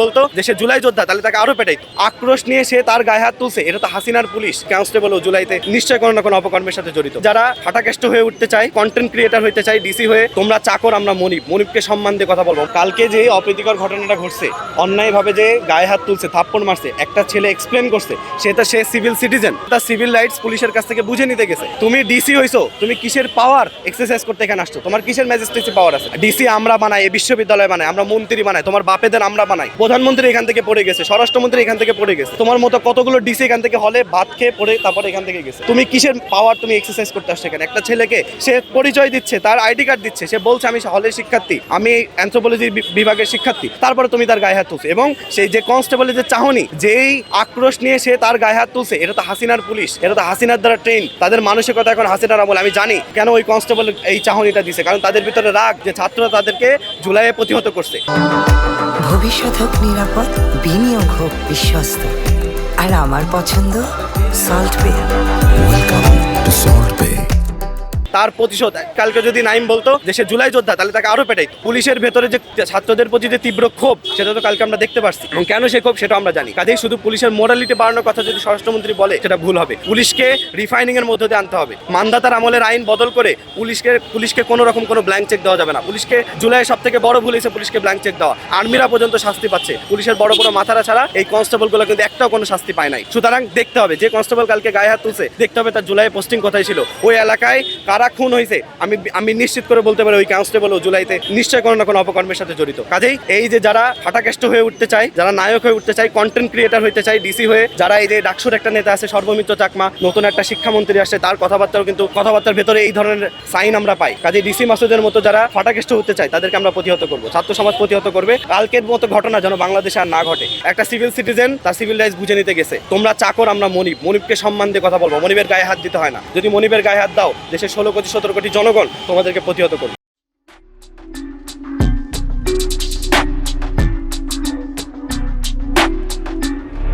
বলতো যে সে জুলাই যোদ্ধা, তাহলে তাকে আরো পেটাইতো। আক্রোশ নিয়ে সে তার গায়ে হাত তুলছে, এটা তো হাসিনার পুলিশ কনস্টেবল ও জুলাইতে নিশ্চয় কোনো না কোনো অপকর্মের সাথে জড়িত। যারা ফাটাকেষ্ট হয়ে উঠতে চায়, কন্টেন্ট ক্রিয়েটার হইতে চায়, ডিসি হয়ে, তোমরা চাকর, আমরা মনিবকে সম্মান দিয়ে কথা বলবো। কালকে যে অপ্রীতিকর ঘটনাটা ঘটছে, অন্যায়ভাবে যে গায়ে হাত তুলছে, থাপ্পড় মারছে, একটা ছেলে এক্সপ্লেন করছে সে সিভিল সিটিজেন, তার সিভিল রাইটস পুলিশের কাছ থেকে বুঝে নিতে গেছে। তুমি ডিসি হইছো, তুমি কিসের পাওয়ার এক্সারসাইজ করতে এখানে আসছো? তোমার কিসের ম্যাজিস্ট্রেসি পাওয়ার আছে? ডিসি আমরা বানাই, এই বিশ্ববিদ্যালয় বানাই, আমরা মন্ত্রী বানাই, তোমার বাপেদের আমরা বানাই, প্রধানমন্ত্রী এখান থেকে পড়ে গেছে, স্বরাষ্ট্রমন্ত্রী এখান থেকে পড়ে গেছে, তোমার মতো কতগুলো ডিসি এখান থেকে হলে ভাত খেয়ে পড়ে তারপরে এখান থেকে গেছে। তুমি কিসের পাওয়ার তুমি এক্সারসাইজ করতে আসছো এখানে? একটা ছেলেকে সে পরিচয় দিচ্ছে, তার আইডি কার্ড দিচ্ছে, সে বলছে আমি হলের শিক্ষার্থী, আমি অ্যানথ্রোপোলজি বিভাগের শিক্ষার্থী, তারপরে তুমি তার গায়ে হাত তুলছে। এবং সেই যে কনস্টেবলের যে চাহনি, যেই আক্রোশ নিয়ে সে তার গায়ে হাত তুলছে, এটা তো হাসিনার পুলিশ, এটা তো হাসিনার দ্বারা ট্রেন। তাদের মানসিকতা এখন হাসিনার আমল। আমি জানি কেন ওই কনস্টেবল এই চাহনিটা দিছে, কারণ তাদের ভিতরে রাগ যে ছাত্ররা তাদেরকে জুলাইয়ে প্রতিহত করছে। ভবিষ্যৎ হোক নিরাপদ, বিনিয়োগ হোক বিশ্বস্ত, আর আমার পছন্দ সল্ট বে। ওয়েলকাম টু সল্ট বে। তার প্রতিশোধ কালকে যদি নাইম বলতো যে সে জুলাই যোদ্ধা, তাহলে তাকে আরো পেটাইতো। পুলিশের ভেতরে যে ছাত্রদের প্রতি যে তীব্র ক্ষোভ, সেটা তো কালকে আমরা দেখতে পাচ্ছি, এবং কেন সে ক্ষোভ সেটা আমরা জানি। কাজেই শুধু পুলিশের মোরালিটি বাড়ানোর কথা যদি স্বরাষ্ট্রমন্ত্রী বলে, সেটা ভুল হবে। পুলিশকে রিফাইনিং এর মধ্যে দিয়ে আনতে হবে। মানদাতার আমলের আইন বদল করে পুলিশকে কোনো রকম কোনো ব্ল্যাঙ্ক চেক দেওয়া যাবে না। পুলিশকে জুলাই সব থেকে বড় ভুল হয়েছে পুলিশকে ব্ল্যাঙ্ক চেক দেওয়া। আর্মিরা পর্যন্ত শাস্তি পাচ্ছে, পুলিশের বড় বড় মাথারা ছাড়া এই কনস্টেবলগুলো কিন্তু একটাও কোনো শাস্তি পায় নাই। সুতরাং দেখতে হবে যে কনস্টেবল কালকে গায়ে হাত তুলছে, দেখতে হবে তার জুলাই পোস্টিং কোথায় ছিল, ওই এলাকায় কারা খুন হয়েছে। আমি নিশ্চিত করে বলতে পারি ওই কনস্টেবল ও জুলাইতে নিশ্চয় কোনো না কোনো অপকর্মের সাথে জড়িত। কাজেই এই যে যারা ফাটাকেষ্ট হয়ে উঠতে চায়, যারা নায়ক হয়ে উঠতে চায়, কন্টেন্ট ক্রিয়েটার হইতে চায়, ডিসি হয়ে, যারা এই যে ডাকসুর একটা নেতা আছে সর্বমিত্র চাকমা, নতুন একটা শিক্ষামন্ত্রী আসছে, তার কথাবার্তাও কিন্তু কথাবার্তার ভেতরে এই ধরনের সাইন আমরা পাই। কাজেই ডিসি মাসুদের মতো যারা ফাটাকেষ্ট হতে চায় তাদেরকে আমরা প্রতিহত করবো, ছাত্র সমাজ প্রতিহত করবে। কালকের মতো ঘটনা যেন বাংলাদেশে আর না ঘটে। একটা সিভিল সিটিজেন তার সিভিল রাইটস বুঝে নিতে গেছে, তোমরা চাকর, আমরা মনিবকে সম্মান দিয়ে কথা বলবো। মনিবের গায়ে হাত দিতে হয় না। যদি মনিবের গায়ে হাত দাও, দেশের 16 কোটি 17 কোটি জনগণ তোমাদেরকে প্রতিহত করবে।